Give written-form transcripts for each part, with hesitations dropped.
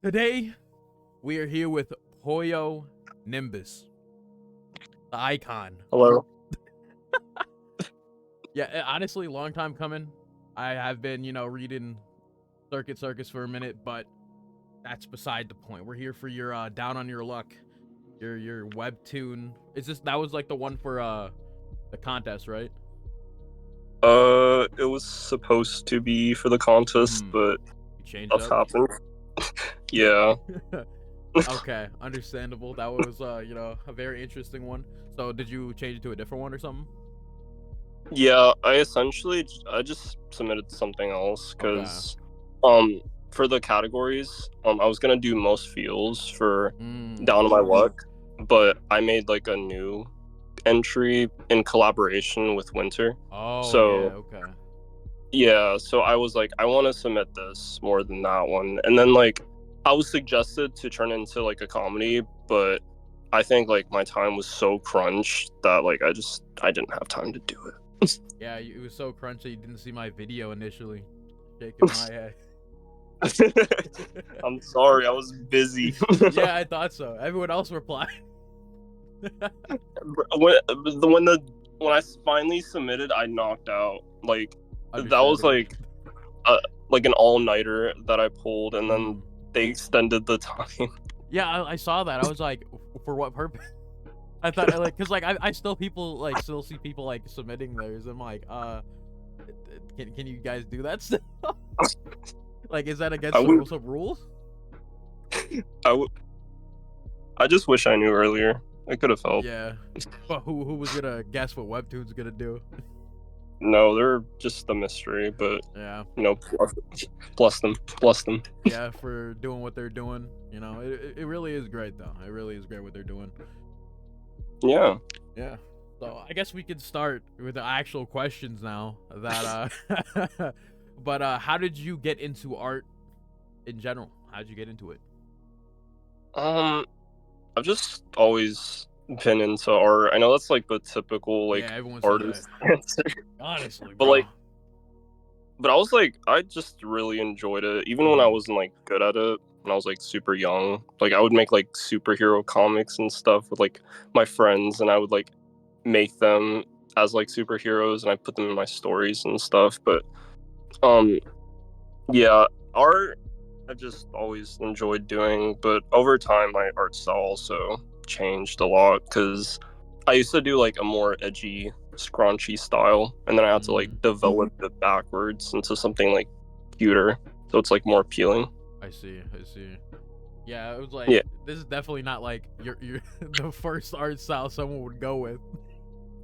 Today, we are here with Poyonymbus, the icon. Hello. Yeah, honestly, long time coming. I have been, reading Circuit Circus for a minute, but that's beside the point. We're here for your Down on Your Luck, your webtoon. That was like the one for the contest, right? It was supposed to be for the contest, but You changed stuff up. happened. Yeah. Okay, understandable. That was a very interesting one. So did you change it to a different one or something? Yeah, I just submitted something else Okay. because for the categories, I was gonna do most feels for Down on My Luck, but I made like a new entry in collaboration with Winter. Oh yeah, So okay. yeah, so I was like, I want to submit this more than that one. And then like I was suggested to turn into like a comedy, but I think like my time was so crunched that like I didn't have time to do it. Yeah, it was so crunchy you didn't see my video initially. Shaking my head. I'm sorry, I was busy. Yeah, I thought so. Everyone else replied. when I finally submitted, I knocked out. Like that was Understandable. like an all-nighter that I pulled, and then Mm. they extended the time. Yeah, I saw that. I was like, for what purpose? I thought cause I still see people like submitting theirs. I'm like, can you guys do that still? Like, is that against I would some rules? I would I just wish I knew earlier. I could have helped. Yeah. But who was gonna guess what Webtoon's gonna do? No, they're just a mystery, but Yeah. bless them. Yeah, for doing what they're doing. It really is great though. It really is great what they're doing. Yeah. Yeah. So I guess we could start with the actual questions now. But how did you get into art in general? How did you get into it? I've just always been into art. I know that's like the typical Yeah, like everyone says that. artist answer, Honestly, but bro. I was like, I just really enjoyed it, even when I wasn't like good at it. When I was like super young, like I would make like superhero comics and stuff with like my friends, and I would like make them as like superheroes, and I put them in my stories and stuff. But um, yeah, art I've just always enjoyed doing, but over time my art style also changed a lot because I used to do like a more edgy, scrunchy style, and then I had to like develop it backwards into something like cuter, so it's like more appealing. I see. Yeah, it was like Yeah, this is definitely not like your the first art style someone would go with.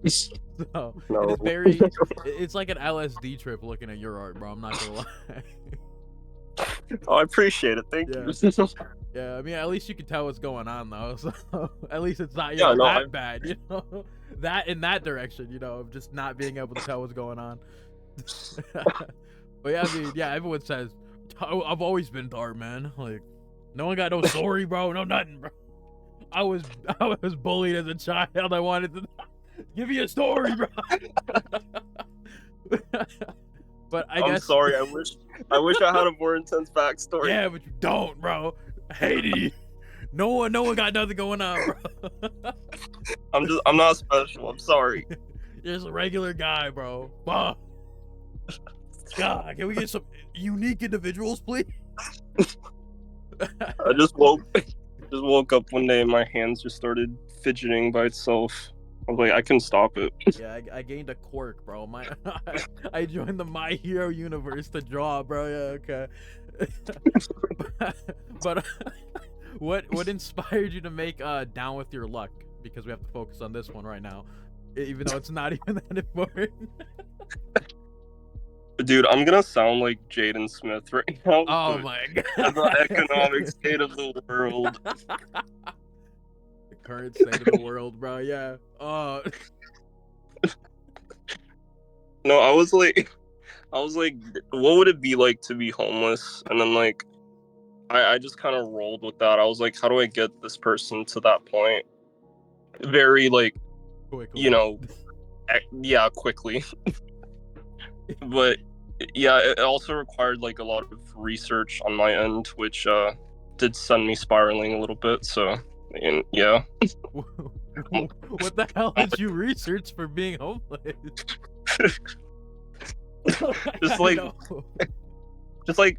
So it no, is very. It's like an LSD trip looking at your art, bro. I'm not gonna lie. oh, I appreciate it. Thank Yeah. you. Yeah, I mean, at least you can tell what's going on though. So at least it's not, Yeah, no, that bad, that in that direction, of just not being able to tell what's going on. But yeah, I mean, yeah, everyone says I've always been dark, man. Like, no one got no story, bro. No nothing, bro. I was I was bullied as a child. I wanted to give me a story, bro. But I I'm guess, sorry. I wish I had a more intense backstory. yeah, but you don't, bro. Haiti. No one got nothing going on, bro. I'm not special. I'm sorry. You're just a regular guy, bro. Bah. God, can we get some unique individuals, please? I just woke up one day and my hands just started fidgeting by itself. I was like, I can stop it. Yeah, I gained a quirk, bro. I joined the My Hero universe to draw, bro. Yeah, okay. But what inspired you to make Down with Your Luck? Because we have to focus on this one right now, even though it's not even that important. Dude, I'm gonna sound like Jaden Smith right now, Oh but my the god. economic state of the world. The current state of the world, bro. Yeah. No, I was like, what would it be like to be homeless? And then like, I just kind of rolled with that. I was like, how do I get this person to that point? Very like, Quickly. you know, yeah, quickly. But yeah, it also required like a lot of research on my end, which did send me spiraling a little bit. So, and yeah, What the hell did you research for being homeless? just I like know. just like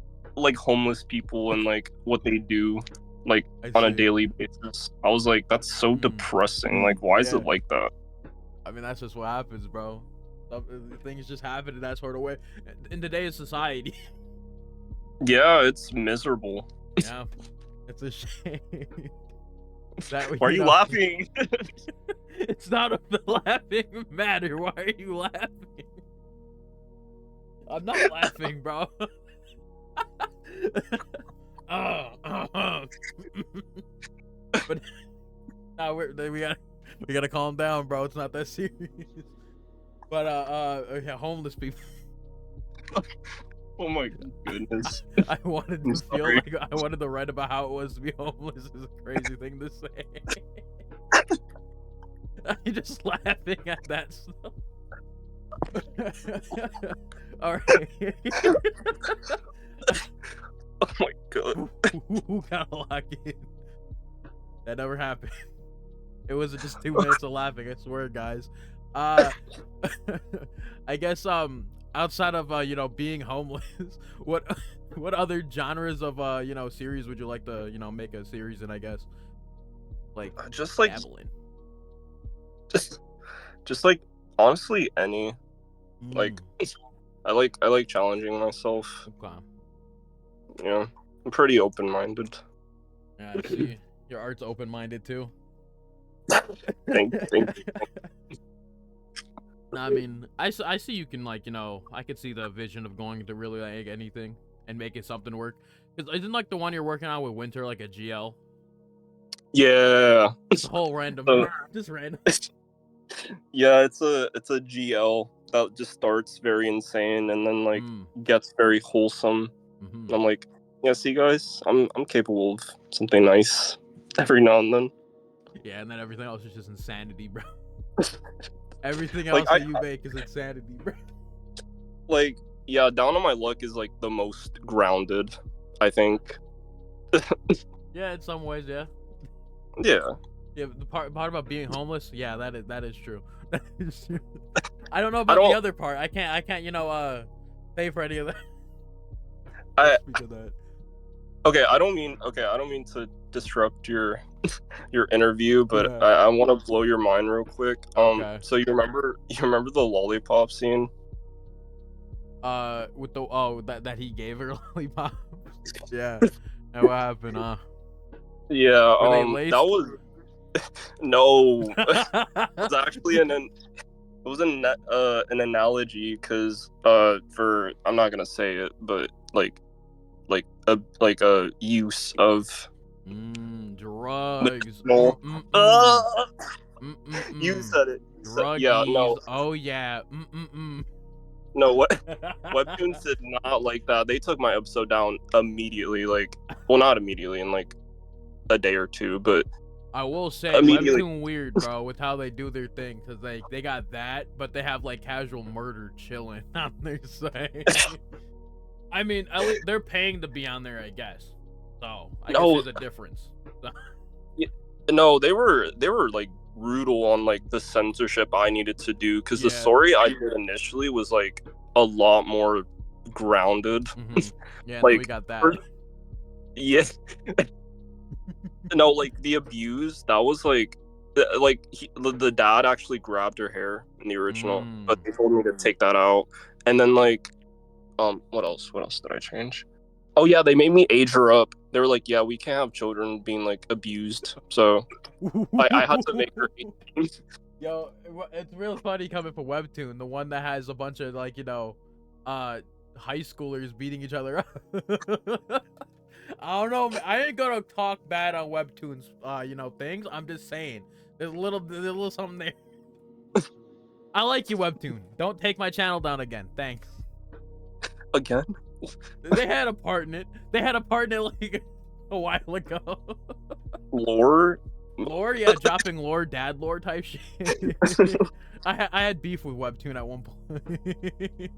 homeless people and like what they do like I on a see. daily basis. I was like, that's so depressing. Like, why is Yeah. it like that? I mean, that's just what happens, bro. Things just happen in that sort of way in today's society. Yeah, it's miserable. Yeah, it's a shame that Why are you laughing? It's not a laughing matter. Why are you laughing? I'm not laughing, bro. But nah, we gotta calm down, bro. It's not that serious. But yeah, homeless people. Oh my goodness. I wanted I'm to feel sorry. like I wanted to write about how it was to be homeless. Is a crazy thing to say. I'm just laughing at that stuff. All right. Oh my god. Who got a lock in? That never happened. It wasn't just 2 minutes of laughing. I swear, guys. I guess outside of being homeless, what other genres of series would you like to make a series in? I guess like Just like dabbling. just like honestly any like I like challenging myself. Okay. Yeah, I'm pretty open-minded. Yeah, I see. Your art's open-minded too. Thank you. I mean, I see you can I could see the vision of going to really like anything and make it something work. Cause isn't like the one you're working on with Winter like a GL? Yeah. It's a whole random, just random. Yeah, it's a GL that just starts very insane and then like gets very wholesome. And I'm like, yeah, see guys, I'm capable of something nice every now and then. Yeah, and then everything else is just insanity, bro. Everything Like, else that you make is insanity, bro. Like, yeah, Down on My Luck is like the most grounded, I think. Yeah, in some ways, yeah. Yeah. Yeah, the part about being homeless, yeah, that is true. That is true. I don't know about the other part. I can't pay for any of that. Speak of that. Okay, I don't mean to disrupt your interview, but yeah. I want to blow your mind real quick. Okay. So you remember the lollipop scene? With the that he gave her lollipop. Yeah. And what happened? Yeah. Were they laced? That was no. It was actually an analogy because for I'm not gonna say it, but like a use of drugs. You said it. Druggies. Yeah, no. Oh yeah. No, what Webtoons did not like that. They took my episode down immediately. Like, well, not immediately, in like a day or two, but I will say Webtoon weird, bro, with how they do their thing, because they got that, but they have like casual murder chilling on their site. I mean, at least they're paying to be on there, I guess. So I guess there's a difference. So. Yeah, no, they were like brutal on like the censorship I needed to do because the story I did initially was like a lot more grounded. Yeah, like we got that. Yeah. No, like the abuse that was like the dad actually grabbed her hair in the original, but they told me to take that out. And then like what else did I change? Oh yeah, they made me age her up. They were like, yeah, we can't have children being like abused, so I had to make her 18. Yo, it's real funny coming from Webtoon, the one that has a bunch of like high schoolers beating each other up. I don't know, man. I ain't gonna talk bad on Webtoons things. I'm just saying there's a little something there. I like you, Webtoon. Don't take my channel down again. Thanks. Again? They had a part in it. They had a part in it like a while ago. Lore, yeah, dropping lore, dad lore type shit. I had beef with Webtoon at one point.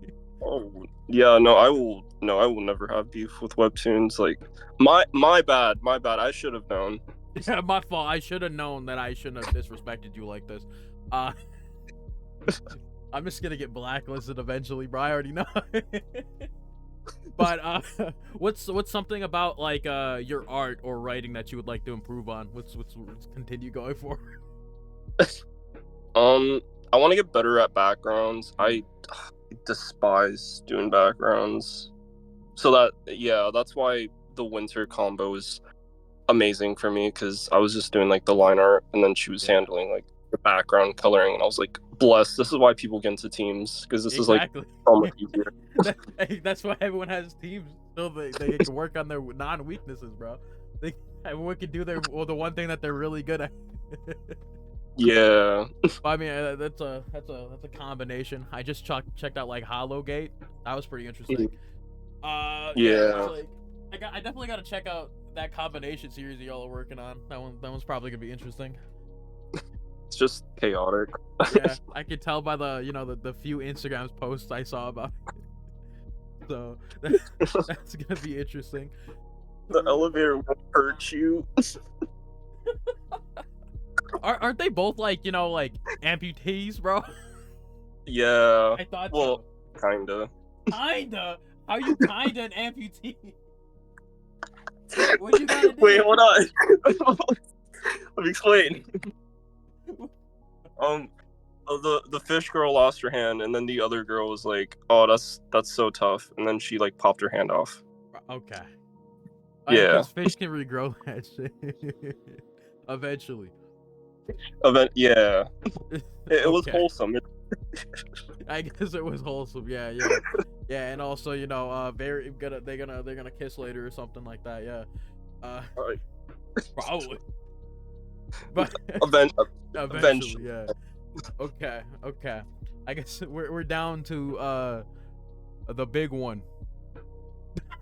Oh yeah, no, I will. No, I will never have beef with webtoons. Like, my bad, my bad. I should have known. Yeah, my fault. I should have known that I shouldn't have disrespected you like this. Uh, I'm just gonna get blacklisted eventually, bro. I already know. But what's something about like your art or writing that you would like to improve on? Let's continue going forward. I want to get better at backgrounds. I despise doing backgrounds. So that, yeah, that's why the winter combo is amazing for me, because I was just doing like the line art and then she was Yeah, handling like the background coloring, and I was like, blessed. This is why people get into teams, because this is like exactly. so much easier. That's why everyone has teams, so they can work on their non weaknesses, bro. They Everyone can do the one thing that they're really good at. Yeah. I mean, that's a combination. I just checked out like Hollowgate. That was pretty interesting. Yeah, it's Yeah. like I definitely got to check out that combination series that y'all are working on. That one's probably gonna be interesting. It's just chaotic. Yeah, I could tell by the few Instagrams posts I saw about it. So that's gonna be interesting. The elevator will hurt you. Aren't they both like like amputees, bro? Yeah. I thought Well, so. kinda. Kinda. How you kinda an amputee? What you gotta do? Wait, hold on. Let me explain. The fish girl lost her hand, and then the other girl was like, "Oh, that's so tough," and then she like popped her hand off. Okay. Yeah. Because fish can regrow that shit eventually. Yeah. It was Okay. wholesome. I guess it was wholesome. Yeah, yeah, yeah. And also, very they're gonna kiss later or something like that. Yeah. Alright. Probably. But Eventually. eventually, yeah. Okay, okay. I guess we're down to the big one.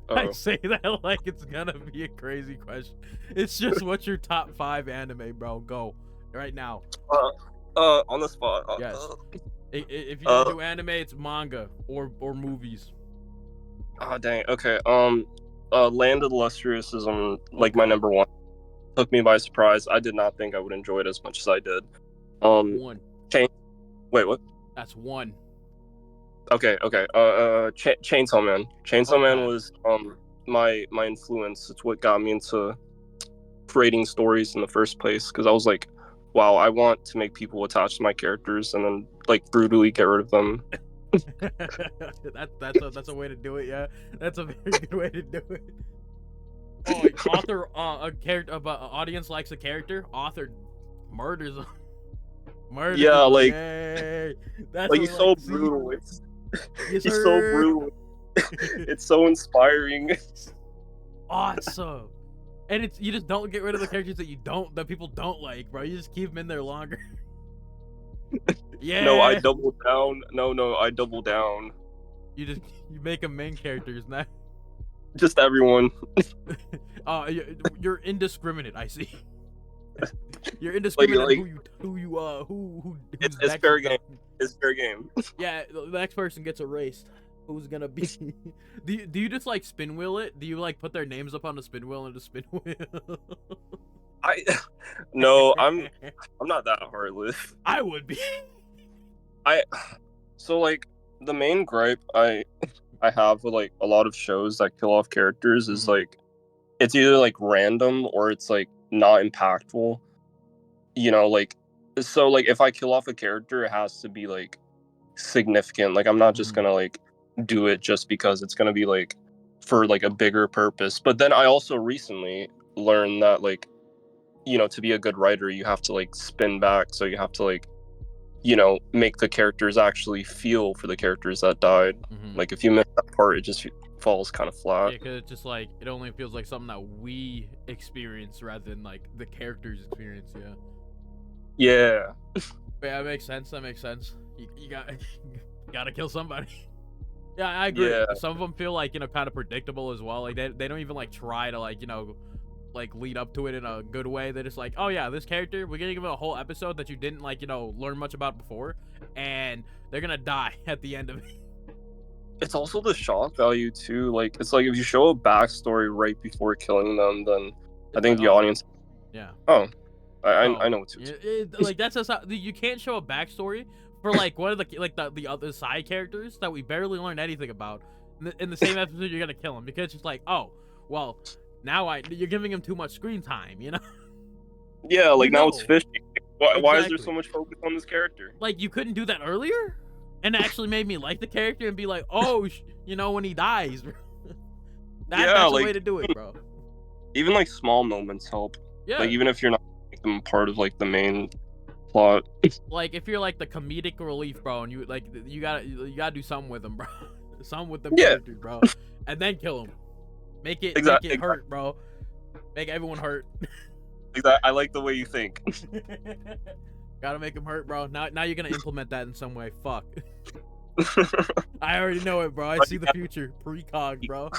I Oh. say that like it's gonna be a crazy question. It's just what's your top 5 anime, bro? Go right now. On the spot. Yes. If you don't Uh, do anime, it's manga or movies. oh dang. Okay. Land of the Lustrous is like my Okay. number one. Took me by surprise. I did not think I would enjoy it as much as I did. One. Wait, what? That's one. Okay. Chainsaw Man. Chainsaw Man Okay. was my influence. It's what got me into creating stories in the first place. Because I was like, wow, I want to make people attached to my characters and then like brutally get rid of them. That's a way to do it. Yeah, that's a very good way to do it. Oh, like, author a character, but audience likes a character. Author murders them. Murders Yeah, them. like Yay. That's like what we he's like so to see. brutal. It's Yes, he's so sir. brutal. It's so inspiring. Awesome. And you just don't get rid of the characters that people don't like, bro. You just keep them in there longer. Yeah. No, I double down. No, I double down. You make them main characters now. Just everyone. You're indiscriminate. I see. You're indiscriminate like who's it's next fair is game. It's fair game. Yeah, the next person gets erased. Who's gonna be? Do you just like spin wheel it? Do you like put their names up on the spin wheel and just spin wheel? No, I'm not that heartless. I would be. So like the main gripe I have with like a lot of shows that kill off characters is like it's either like random or it's like not impactful. Like, so like if I kill off a character, it has to be like significant. Like I'm not just gonna like do it just because it's gonna be like for like a bigger purpose. But then I also recently learned that like to be a good writer, you have to like spin back. So you have to like make the characters actually feel for the characters that died. Like if you miss that part, it just falls kind of flat. Yeah, because it's just like it only feels like something that we experience rather than like the characters experience. Yeah. Yeah. But yeah, that makes sense. That makes sense. You gotta kill somebody. Yeah, I agree. Yeah. Some of them feel like kind of predictable as well. Like they don't even like try to like like lead up to it in a good way. They're just like, oh yeah, this character, we're gonna give it a whole episode that you didn't like learn much about before, and they're gonna die at the end of it. it's also the shock value too. Like it's like if you show a backstory right before killing them, then I It's think like, the oh, audience. yeah. Oh, I Oh, know what to. like that's just how, you can't show a backstory for like one of the other side characters that we barely learned anything about. In the same episode, you're gonna kill him because it's just like, oh, well, now you're giving him too much screen time, you know? Yeah, like You now it's know, fishy. Why is there so exactly. much focus on this character? Like you couldn't do that earlier, and it actually made me like the character and be like, oh, you know, when he dies, Yeah, that's a way like to do it, bro. even like small moments help. Like Yeah. even if you're not making them part of like the main plot. Like if you're like the comedic relief, bro, and you gotta do something with them, bro. Something with them Yeah, characters, bro, and then kill them. Make it exactly. hurt, bro. Make everyone hurt. Exactly. I like the way you think. Gotta make them hurt, bro. Now you're gonna implement that in some way. Fuck. I already know it, bro. I see the future. Precog, bro.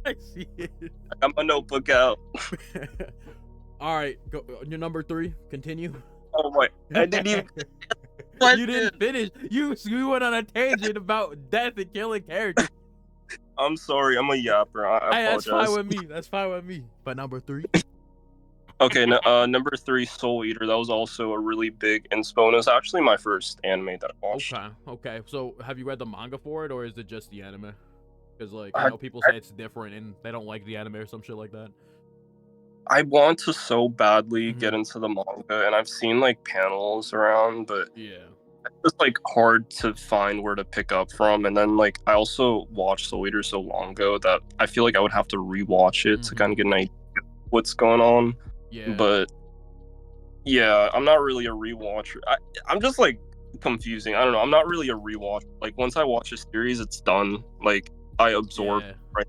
I see it. I got my notebook out. All right, go. Your number 3. Continue. Oh wait, I didn't even. You didn't finish. You went on a tangent about death and killing characters. I'm sorry, I'm a yapper. I Hey, that's apologize. fine with me. That's fine with me. But number 3. Okay, number 3, Soul Eater. That was also a really big inspo. It's actually my first anime that I watched. Okay. So, have you read the manga for it, or is it just the anime? Because like I I, know people say it's different and they don't like the anime or some shit like that. I want to so badly Mhm. get into the manga, and I've seen like panels around, but Yeah. it's just like hard to find where to pick up from. And then like I also watched Soul Eater so long ago that I feel like I would have to rewatch it to kind of get an idea of what's going on. Yeah. But yeah, I'm not really a rewatcher. I'm just like confusing. I don't know. I'm not really a rewatch. Like once I watch a series, it's done. Like I absorb. Yeah. Right.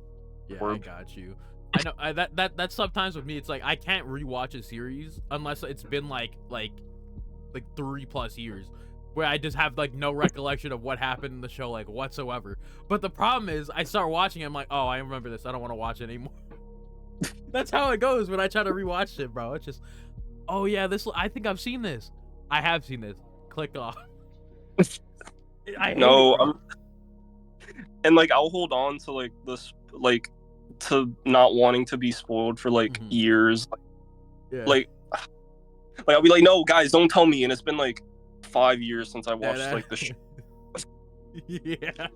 Yeah, I Absorb. got you. I know that's sometimes with me. It's like I can't rewatch a series unless it's been like 3+ years, where I just have like no recollection of what happened in the show like whatsoever. But the problem is, I start watching it, I'm like, oh, I remember this. I don't want to watch it anymore. That's how it goes when I try to rewatch it, bro. It's just, oh yeah, I think I've seen this. I have seen this. Click off. I hate No, it, bro. and like I'll hold on to like this like to not wanting to be spoiled for like years. Yeah. Like I'll be like, no, guys, don't tell me. And it's been like 5 years since I watched like the show. Yeah,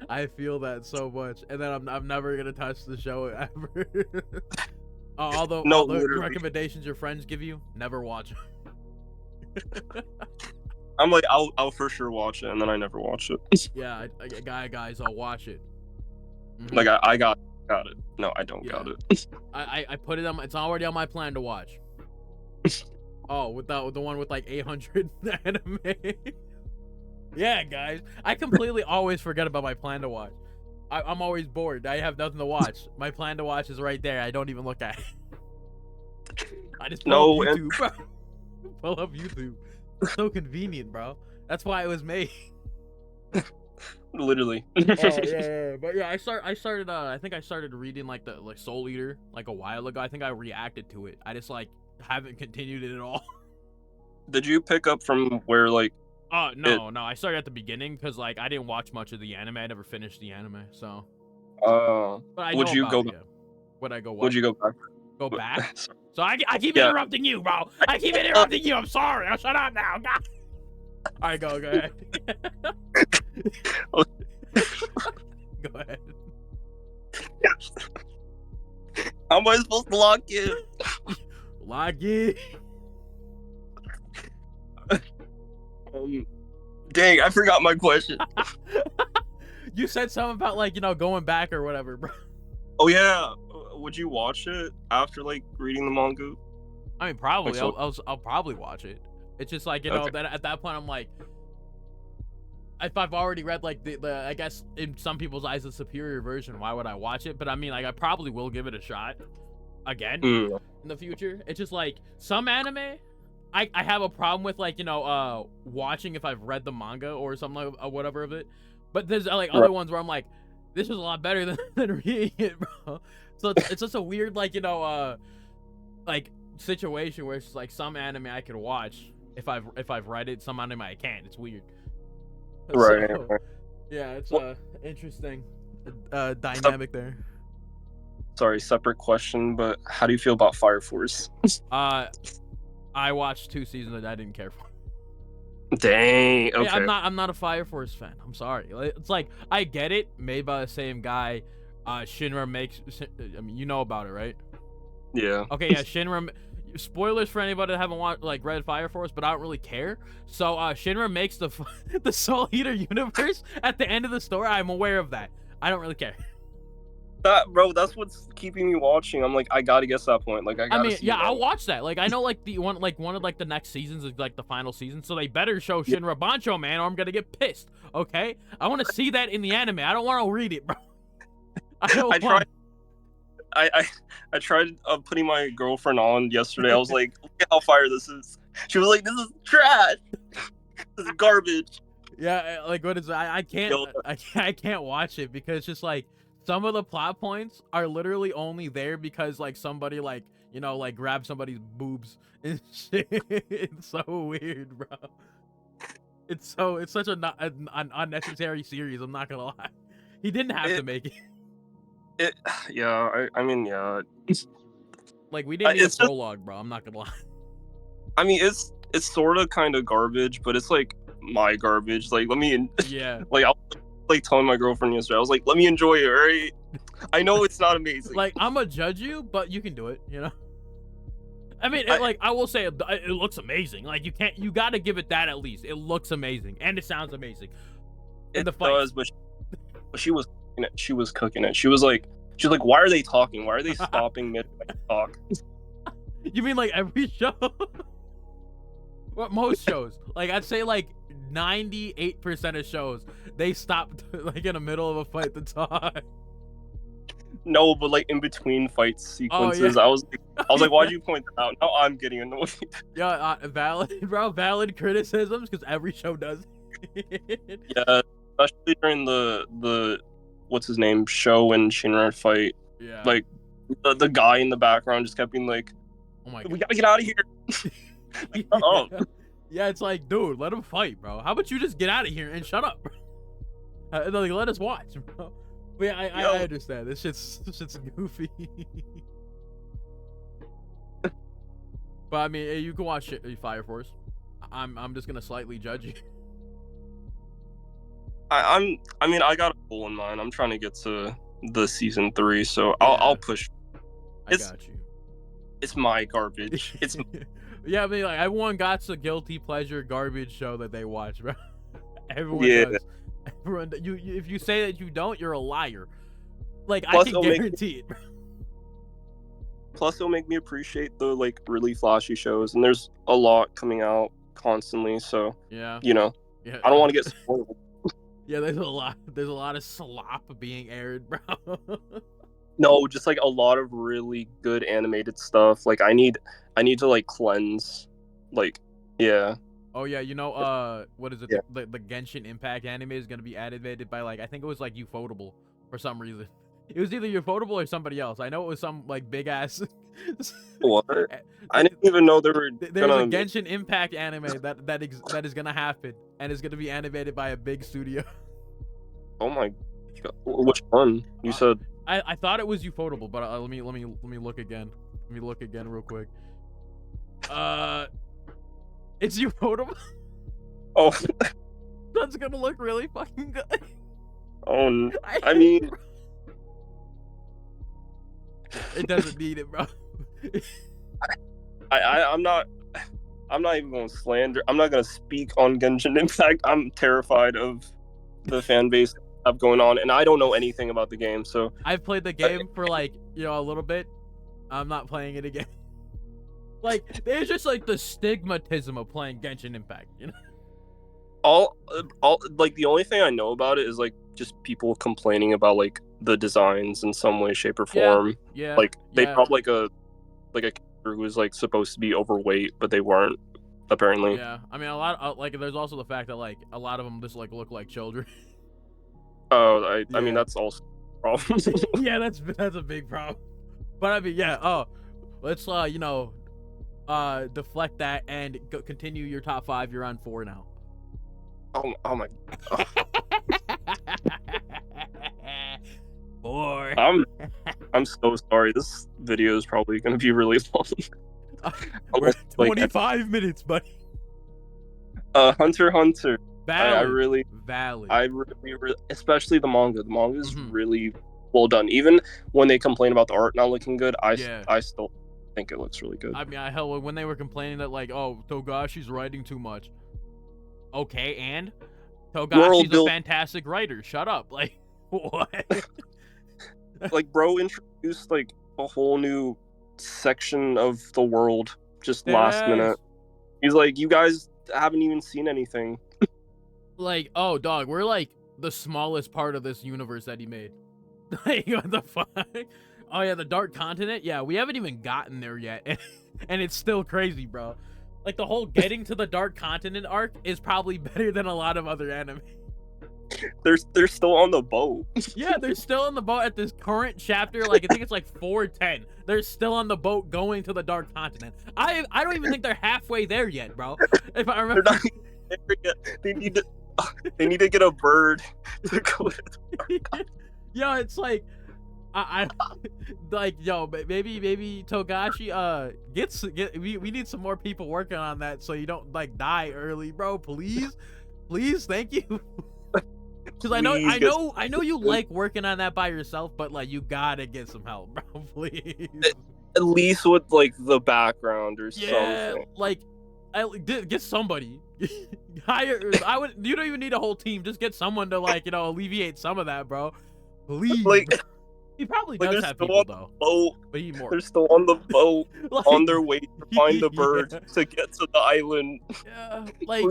I feel that so much, and then I'm never gonna touch the show ever. all the literally. recommendations your friends give you, never watch. I'm like, I'll for sure watch it, and then I never watch it. Yeah, guys, I'll watch it. Like I got it. No, I don't got it. I put it on. It's already on my plan to watch. Oh, with the one with like 800 anime. Yeah, guys, I completely always forget about my plan to watch. I'm always bored. I have nothing to watch. My plan to watch is right there. I don't even look at it. I just pull up YouTube, bro. Pull up YouTube. It's so convenient, bro. That's why it was made. Literally. Oh yeah. But yeah, I started. I think I started reading like the Soul Eater like a while ago. I think I reacted to it. I just like haven't continued it at all. Did you pick up from where like? No. I started at the beginning because like I didn't watch much of the anime. I never finished the anime, so. But I would know you about go? it, yeah. Would I go? What? Would you go back? Go back? So I keep interrupting you, bro. I keep interrupting you. I'm sorry. I'll shut up now. God. All right, go ahead. Go ahead. How am I supposed to lock in? Lock in. Dang, I forgot my question. You said something about like going back or whatever, bro. Oh yeah, would you watch it after like reading the manga? I mean, probably. Like, so... I'll probably watch it. It's just like that at that point I'm like, if I've already read like the I guess in some people's eyes the superior version, why would I watch it? But I mean, like I probably will give it a shot again in the future. It's just like some anime. I have a problem with like watching if I've read the manga or something like whatever of it, but there's like other ones where I'm like, this is a lot better than reading it, bro. So it's just a weird like like situation where it's just like some anime I could watch if I've read it, some anime I can't. It's weird. Right. So, yeah, Interesting. Dynamic there. Sorry, separate question, but how do you feel about Fire Force? I watched 2 seasons that I didn't care for. Dang. Okay. Hey, I'm not a Fire Force fan. I'm sorry. It's like I get it, made by the same guy. Shinra makes. I mean, you know about it, right? Yeah. Okay, yeah. Shinra. Spoilers for anybody that haven't watched like read Fire Force, but I don't really care. So Shinra makes the the Soul Eater universe at the end of the story. I'm aware of that. I don't really care. Bro, that's what's keeping me watching. I'm like, I gotta get to that point. Like, I gotta see that. I'll watch that. Like, I know, like, one of like the next seasons is like the final season, so they better show Shinra Bancho, man, or I'm gonna get pissed. Okay, I want to see that in the anime. I don't want to read it, bro. I tried putting my girlfriend on yesterday. I was like, look at how fire this is. She was like, this is trash. This is garbage. Yeah, like what is I can't watch it because it's just like some of the plot points are literally only there because like somebody like like grabbed somebody's boobs and shit. It's so weird, bro. It's such an unnecessary series. I'm not gonna lie. He didn't have to make it. I mean, yeah. Like we didn't need a prologue, bro. I'm not gonna lie. I mean, it's sort of kind of garbage, but it's like my garbage. Like, let me. Yeah. Like, I was like telling my girlfriend yesterday. I was like, let me enjoy it, right? I know it's not amazing. Like, I'm gonna judge you, but you can do it. I mean, I will say it looks amazing. Like you gotta give it that at least. It looks amazing and it sounds amazing. It does, but she was cooking it. She was cooking it. She was like, why are they talking? Why are they stopping mid talk? You mean like every show? What most shows? Like I'd say like 98% of shows they stopped like in the middle of a fight to talk. No, but like in between fight sequences, I was like, why'd you point that out? Now I'm getting annoyed. Yeah, valid, bro. Valid criticisms because every show does. Yeah, especially during the what's his name show and Shinra fight. Yeah, like the guy in the background just kept being like, "Oh my god, we gotta get out of here." Like, yeah, it's like, dude, let him fight, bro. How about you just get out of here and shut up, bro? Like, let us watch, bro. But yeah, I understand. This shit's goofy. But I mean, you can watch Fire Force. I'm just gonna slightly judge you. I mean, I got a goal in mind. I'm trying to get to the season 3, so I'll push. I got you. It's my garbage. It's yeah, I mean, like everyone got a guilty pleasure garbage show that they watch, bro. Everyone does. Everyone, you if you say that you don't, you're a liar. Like plus, I can guarantee it. Plus, it'll make me appreciate the like really flashy shows, and there's a lot coming out constantly. So yeah, I don't want to get spoiled. Yeah, there's a lot of slop being aired, bro. No, just like a lot of really good animated stuff. Like I need to like cleanse, like yeah. Oh yeah, what is it? Yeah. The Genshin Impact anime is gonna be animated by like I think it was like Ufotable for some reason. It was either Ufotable or somebody else. I know it was some like big ass. What? I didn't even know there were. There's a Genshin Impact anime that is gonna happen and is gonna be animated by a big studio. Oh my god! Which one? You said. I thought it was Ufotable, but let me look again. Let me look again real quick. It's Ufotable. Oh. That's gonna look really fucking good. Oh, I mean. It doesn't need it, bro. I'm not even going to slander. I'm not going to speak on Genshin Impact. I'm terrified of the fan base have going on, and I don't know anything about the game. So I've played the game for like a little bit. I'm not playing it again. Like there's just like the stigmatism of playing Genshin Impact. All like the only thing I know about it is like just people complaining about like the designs in some way, shape, or form. Yeah. Like they brought like a character who was like supposed to be overweight, but they weren't apparently. Yeah, I mean a lot like there's also the fact that like a lot of them just like look like children. Oh, I mean that's also a problem. Yeah, that's a big problem. But I mean, yeah. Oh, let's deflect that and continue your top 5. You're on 4 now. Oh my. Boy. I'm so sorry. This video is probably gonna be really long. We're Almost, at like, 25 minutes, buddy. Hunter x Hunter. Valid. I really, especially the manga. The manga is Mhm. really well done. Even when they complain about the art not looking good, Yeah. I still think it looks really good. I mean, hell, when they were complaining that like, oh, Togashi's writing too much. Okay, and Togashi's a fantastic writer. Shut up. Like, what? Like, bro introduced like a whole new section of the world just last minute. He's like, you guys haven't even seen anything. Like, oh, dog, we're like the smallest part of this universe that he made. Like, what the fuck? Oh yeah, the Dark Continent. Yeah, we haven't even gotten there yet, and it's still crazy, bro. Like, the whole getting to the Dark Continent arc is probably better than a lot of other anime. They're still on the boat. Yeah, they're still on the boat at this current chapter. Like, I think it's like 410. They're still on the boat going to the Dark Continent. I don't even think they're halfway there yet, bro. If I remember, They're not there yet. They need to get a bird to go to the Dark Continent. Yo, it's like I like, yo, maybe Togashi we need some more people working on that so you don't like die early, bro. Please, thank you. Because I know you like working on that by yourself, but like you gotta get some help, bro. Please. At least with like the background or something. Like get somebody. Hire. You don't even need a whole team. Just get someone to like, alleviate some of that, bro. Please. Like, he probably does have people though. But he more. They're still on the boat, like, on their way to find the bird to get to the island. Yeah, like,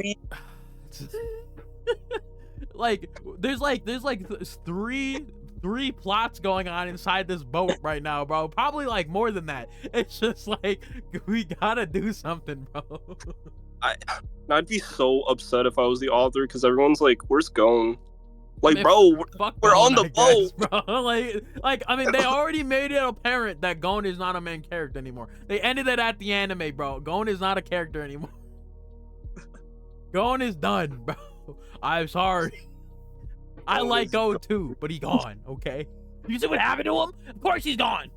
like there's three plots going on inside this boat right now, bro. Probably like more than that. It's just like we gotta do something, bro. I'd be so upset if I was the author because everyone's like, "Where's Gon?" Like, bro, we're on the boat, bro. Like, I mean, they already made it apparent that Gon is not a main character anymore. They ended it at the anime, bro. Gon is not a character anymore. Gon is done, bro. I'm sorry. I like Gon too, but he gone. Okay. You see what happened to him? Of course he's gone.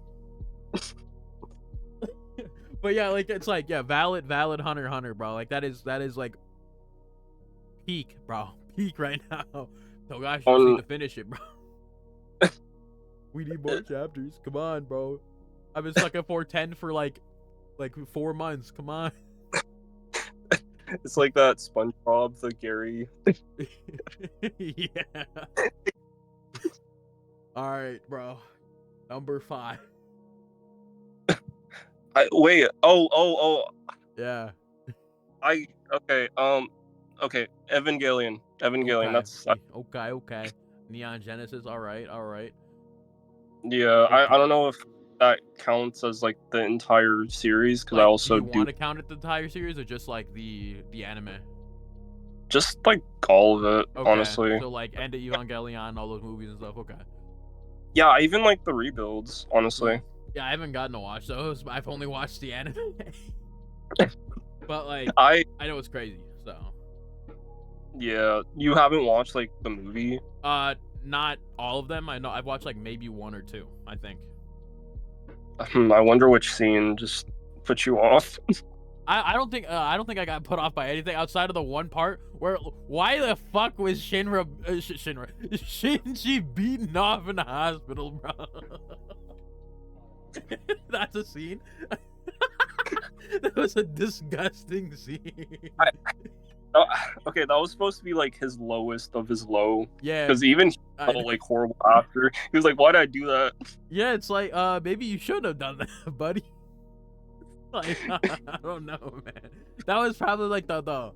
But yeah, like it's like valid Hunter x Hunter, bro. Like that is like peak, bro. Peak right now. Togashi just need to finish it, bro. We need more chapters. Come on, bro. I've been stuck at 410 for like 4 months. Come on. It's like that SpongeBob, the Gary. Yeah. All right, bro. Number 5. Wait. Oh. Yeah. Okay. Evangelion. Okay. That's okay. Neon Genesis. All right. Yeah. Okay. I don't know if that counts as like the entire series because like, I also do you want to count it the entire series or just like the anime? Just like all of it, okay. Honestly. So like End of Evangelion, all those movies and stuff. Okay. Yeah, I even like the rebuilds, honestly. Yeah, I haven't gotten to watch those. I've only watched the anime. But like, I know it's crazy. So. Yeah, you haven't watched like the movie? Not all of them. I know I've watched like maybe 1 or 2. I think. I wonder which scene just put you off. I don't think I got put off by anything outside of the one part where why the fuck was Shinji beaten off in the hospital, bro? That's a scene. That was a disgusting scene. Okay, that was supposed to be like his lowest of his low. Yeah. Because even he felt like horrible after. He was like, "Why did I do that?" Yeah, it's like maybe you should have done that, buddy. Like, I don't know, man. That was probably like the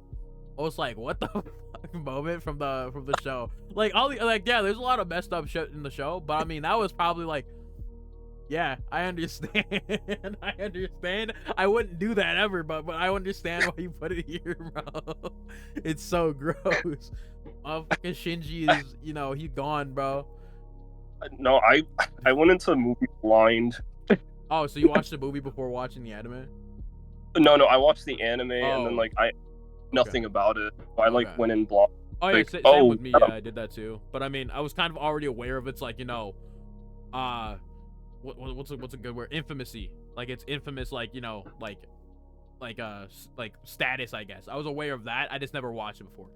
most like what the fuck moment from the show. Like there's a lot of messed up shit in the show, but I mean that was probably like, yeah, I understand. I wouldn't do that ever, but I understand why you put it here, bro. It's so gross. Fucking Shinji is, he's gone, bro. No, I went into the movie blind. Oh, so you watched the movie before watching the anime? No, I watched the anime and then like nothing about it. So I like went in blind. Oh yeah, Like, same oh, with me. Yeah, I did that too. But I mean, I was kind of already aware of it's like uh, what's a good word? Infamousy. Like it's infamous. Like like status. I guess I was aware of that. I just never watched it before.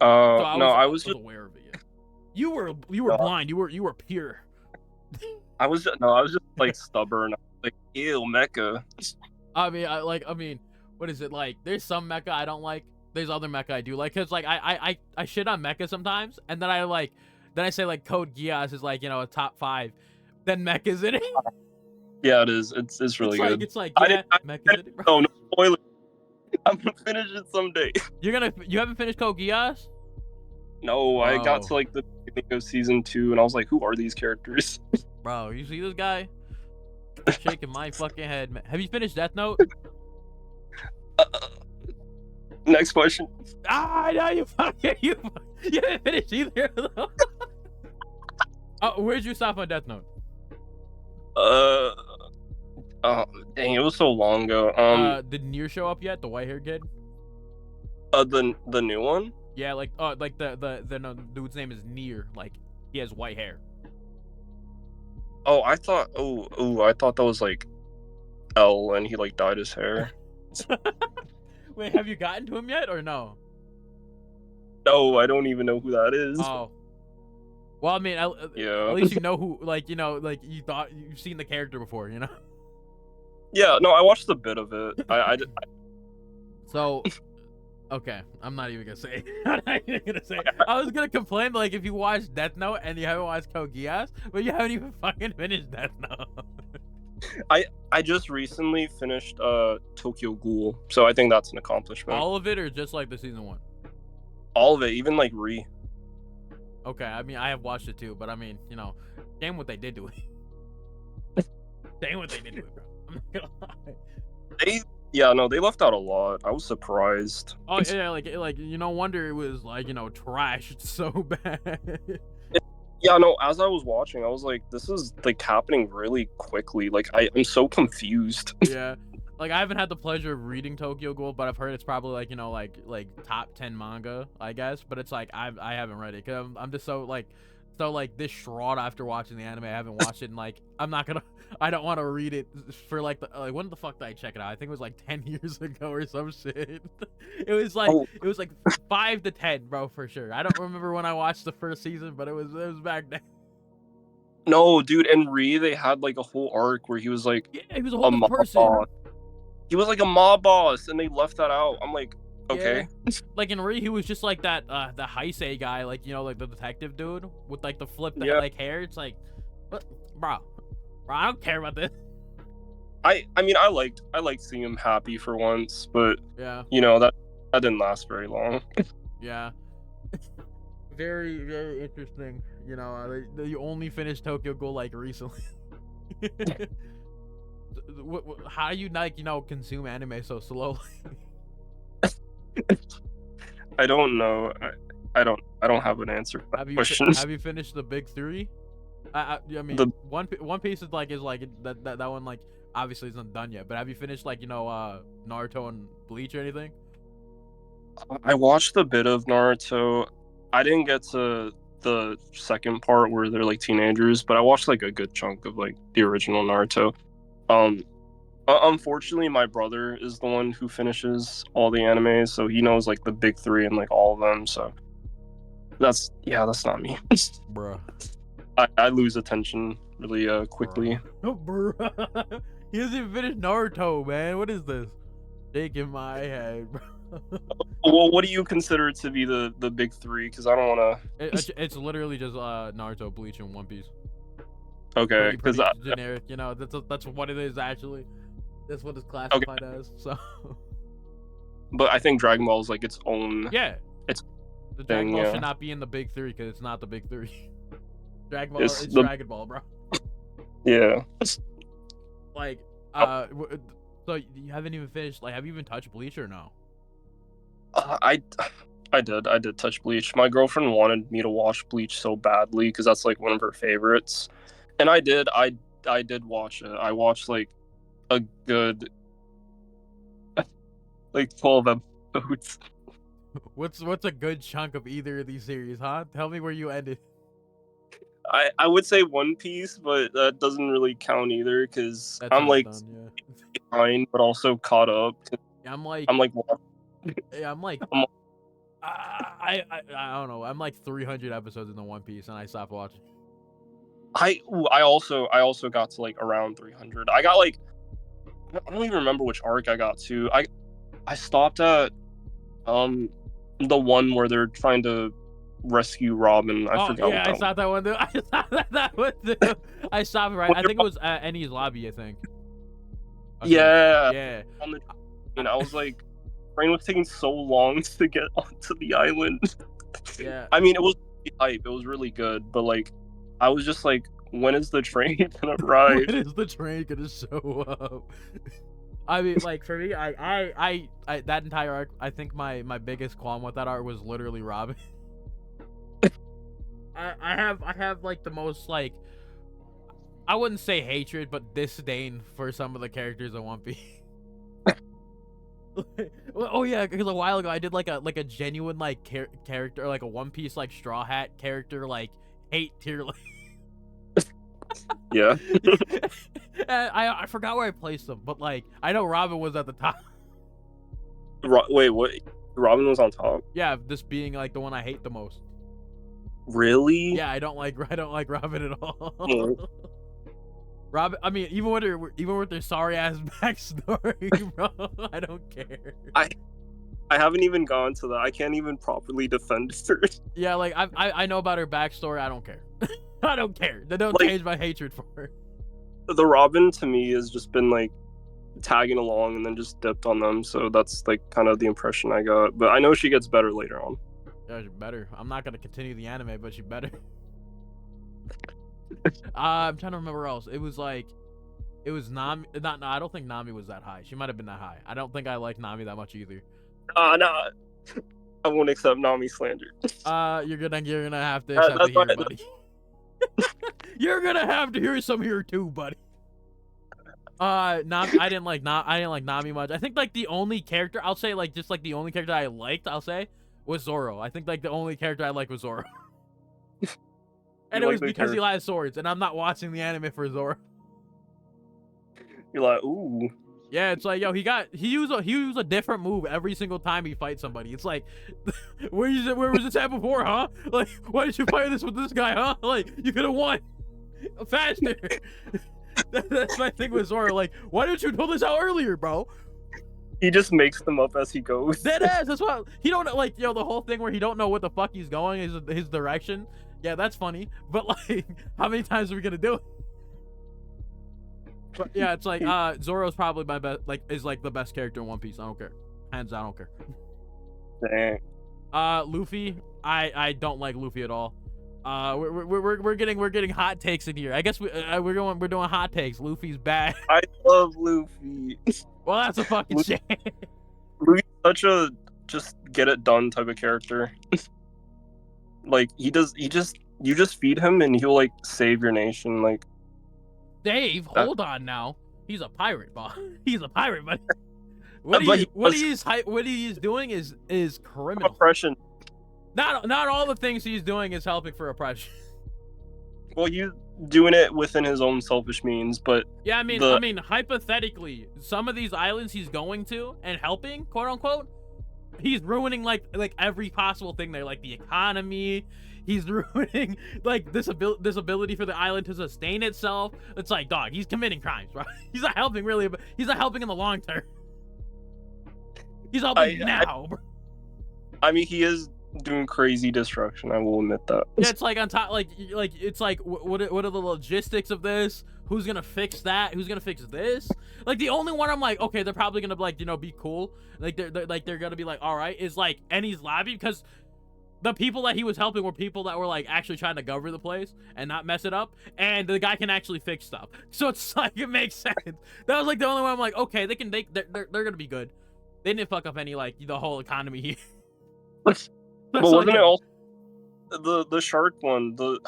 So no, I I was was just aware of it. Yeah. You were no, blind. You were pure. I was just, no, I was just like stubborn. Like, ew, mecha. I mean, what is it like? There's some mecha I don't like. There's other mecha I do like. Cause like I shit on mecha sometimes, and then I say like Code Geass is like a top 5. Then mecha's in it. Yeah, it is. It's really good. It's like I yeah, didn't. mecha's in it, bro. No, no spoiler. I'm gonna finish it someday. You haven't finished Code Geass? No, I got Bro, to like the beginning of season 2, and I was like, who are these characters? bro, you see this guy shaking my fucking head, man. Have you finished Death Note? Uh, next question. Ah, no, you didn't finish either. Oh, where'd you stop on Death Note? Uh, oh, dang, it was so long ago. Did Nier show up yet? The white haired kid? The new one. Yeah, like the no, dude's name is Nier. Like he has white hair. Oh, I thought. I thought that was like L, and he like dyed his hair. Wait, have you gotten to him yet or no? No, I don't even know who that is. Oh, well, I mean, Yeah. at least you know who. Like like you thought you've seen the character before. Yeah. No, I watched a bit of it. So, okay, I'm not even gonna say. I'm not even gonna say. I was gonna complain like if you watched Death Note and you haven't watched Code Geass, but you haven't even fucking finished Death Note. I just recently finished Tokyo Ghoul, so I think that's an accomplishment. All of it, or just like the season 1? All of it, even like Re. Okay, I mean I have watched it too, but I mean damn what they did to it. Damn what they did to it, bro. I'm not gonna lie. They left out a lot. I was surprised. Oh yeah, like no wonder it was like trashed so bad. Yeah, no, as I was watching, I was like, this is like happening really quickly. Like I'm so confused. Yeah, like I haven't had the pleasure of reading Tokyo Ghoul, but I've heard it's probably like like top 10 manga, I guess. But it's like I haven't read it because I'm just so distraught after watching the anime. I haven't watched it, and like I don't want to read it for like when the fuck did I check it out? I think it was like 10 years ago or some shit. It was like 5 to 10, bro, for sure. I don't remember when I watched the first season, but it was back then. No, dude, in Re, they had like a whole arc where he was like Yeah, he was a a whole mob different person. boss. He was like a mob boss, and they left that out. I'm like, okay. Yeah. Like in Re, he was just like that the Heisei guy, like like the detective dude with like the flip like hair. It's like, what, bro, I don't care about this. I mean, I liked seeing him happy for once, but Yeah, that didn't last very long. yeah. Very, very interesting. They only finished Tokyo Ghoul like recently. How do you like consume anime so slowly? I don't know. I don't have an answer for that question. Have you finished the big 3? I mean, One Piece is like that one like obviously isn't done yet. But have you finished like Naruto and Bleach or anything? I watched a bit of Naruto. I didn't get to the second part where they're like teenagers, but I watched like a good chunk of like the original Naruto. Unfortunately, my brother is the one who finishes all the animes, so he knows like the big 3 and like all of them. So that's not me. Bruh. I lose attention really quickly. Bruh. He hasn't even finished Naruto, man. What is this? Shaking my head, bro. Well, what do you consider to be the big 3? Because I don't want to. It's literally just Naruto, Bleach, and One Piece. Okay, because generic. That's what it is actually. That's what it's classified as. So. But I think Dragon Ball is like its own. Yeah. It's the Dragon Ball should not be in the big 3 because it's not the big 3. Dragon Ball, it's Dragon Ball, bro. Yeah. Like, so you haven't even finished. Like, have you even touched Bleach or no? I did touch Bleach. My girlfriend wanted me to watch Bleach so badly because that's like one of her favorites, and I did. I did watch it. I watched like a good like 12 episodes. What's a good chunk of either of these series, huh? Tell me where you ended. I would say One Piece, but that doesn't really count either because That's I'm half like done, yeah. behind, but also caught up. Yeah, I'm like, I'm like, yeah, I'm like, I'm- I don't know. I'm like 300 episodes in the One Piece, and I stopped watching. I also got to like around 300. I got like I don't even remember which arc I got to. I stopped at the one where they're trying to rescue Robin. I Oh forgot yeah, what I that stopped that one too. I stopped that one too. I stopped right. was. I think it was Ennie's lobby. I think. Okay. Yeah. Yeah. On the train, I was like, train was taking so long to get onto the island. Yeah. I mean, it was hype. It was really good, but like, I was just like, when is the train gonna arrive? When is the train gonna show up? I mean, like for me, I that entire arc. I think my biggest qualm with that arc was literally Robin. I have like the most like, I wouldn't say hatred, but disdain for some of the characters in One Piece. Oh yeah, because a while ago I did like a genuine like character, like a One Piece like Straw Hat character like hate tier list. Yeah. And I forgot where I placed them, but like I know Robin was at the top. Wait, what? Robin was on top. Yeah, this being like the one I hate the most. Really? Yeah, I don't like Robin at all. Mm. Robin, I mean, even with their sorry ass backstory, bro, I don't care. I haven't even gone to that. I can't even properly defend her. Yeah, like I know about her backstory. I don't care. I don't care. They don't Like- change my hatred for her. The Robin to me has just been like tagging along and then just dipped on them. So that's like kind of the impression I got. But I know she gets better later on. Yeah, she better. I'm not gonna continue the anime, but she better. I'm trying to remember where else. It was Nami. Not, no, I don't think Nami was that high. She might have been that high. I don't think I like Nami that much either. Nah. I won't accept Nami slander. You're gonna have to accept it here, fine. buddy. You're gonna have to hear some here too, buddy. Nami, I didn't like Nami much. I think like the only character I'll say like just like the only character I liked, I'll say, was Zoro. I think like the only character I liked was Zoro. And it was because he likes swords, and I'm not watching the anime for Zoro. You're like, ooh. Yeah, it's like, yo, he used a different move every single time he fights somebody. It's like, where was this at before, huh? Like, why did you fight this with this guy, huh? Like, you could have won faster. That's my thing with Zoro. Like, why didn't you pull this out earlier, bro? He just makes them up as he goes. Dead ass. That's why he don't like, yo, the whole thing where he don't know what the fuck he's going is his direction. Yeah, that's funny. But like, how many times are we gonna do it? But yeah, it's like Zoro's probably my best, like is like the best character in One Piece. I don't care, hands down, I don't care. Dang. Luffy, I don't like Luffy at all. We're getting hot takes in here. I guess we're doing hot takes. Luffy's bad. I love Luffy. Well, that's a fucking shame. Luffy's such a just get it done type of character. Like you just feed him and he'll like save your nation. Like Dave, hold on now. He's a pirate, boss. He's a pirate, buddy. What he is doing is criminal. Oppression. Not all the things he's doing is helping for oppression. Well, he's doing it within his own selfish means, but yeah, I mean, hypothetically, some of these islands he's going to and helping, quote unquote, he's ruining like every possible thing there, like the economy. He's ruining like this ability for the island to sustain itself. It's like, dog, he's committing crimes, bro. He's not helping really, but he's not helping in the long term. He's helping now, bro. I mean, he is doing crazy destruction. I will admit that. Yeah, it's like on top, like it's like what are the logistics of this? Who's gonna fix that? Who's gonna fix this? Like the only one I'm like, okay, they're probably gonna like, you know, be cool. Like they're gonna be like, all right, is like Ennie's lobby, because the people that he was helping were people that were like actually trying to govern the place and not mess it up, and the guy can actually fix stuff. So it's like it makes sense. That was like the only one I'm like, okay, they're gonna be good. They didn't fuck up any like the whole economy here. But wasn't it also the shark one, the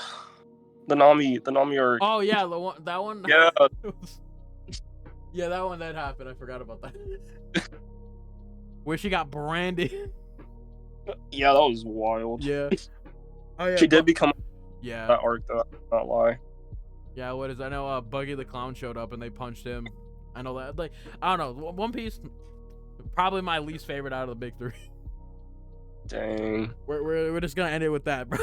Nami arc? Oh yeah, that one. Yeah. Yeah, that one that happened. I forgot about that. Where she got branded. Yeah, that was wild. Yeah. Oh yeah. She did become Yeah. that arc though. Not lie. Yeah. What is? I know. Buggy the Clown showed up and they punched him. I know that. Like, I don't know. One Piece, probably my least favorite out of the big three. Dang. We're just gonna end it with that, bro.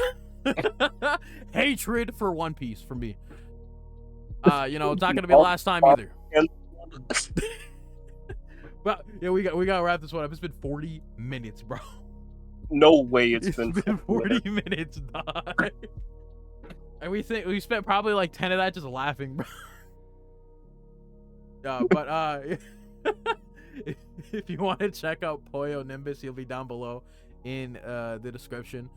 Hatred for One Piece for me. You know, it's not gonna be the last time either. But yeah, we gotta wrap this one up. It's been 40 minutes, bro. No way it's It's been been 40 minutes, dog. And we spent probably like 10 of that just laughing, bro. But if you want to check out Poyonymbus, he'll be down below in the description.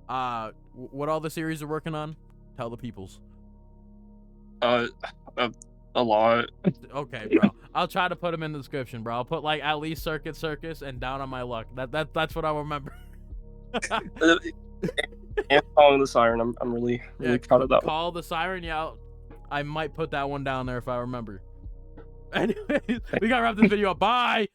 What all the series are working on? Tell the peoples. A lot. Okay, bro. I'll try to put them in the description, bro. I'll put like at least Circus and Down on My Luck. That's what I'll remember. And Calling the Siren. I'm really proud of that one. Call the Siren. Yeah, I might put that one down there if I remember. Anyways, we gotta wrap this video up. Bye.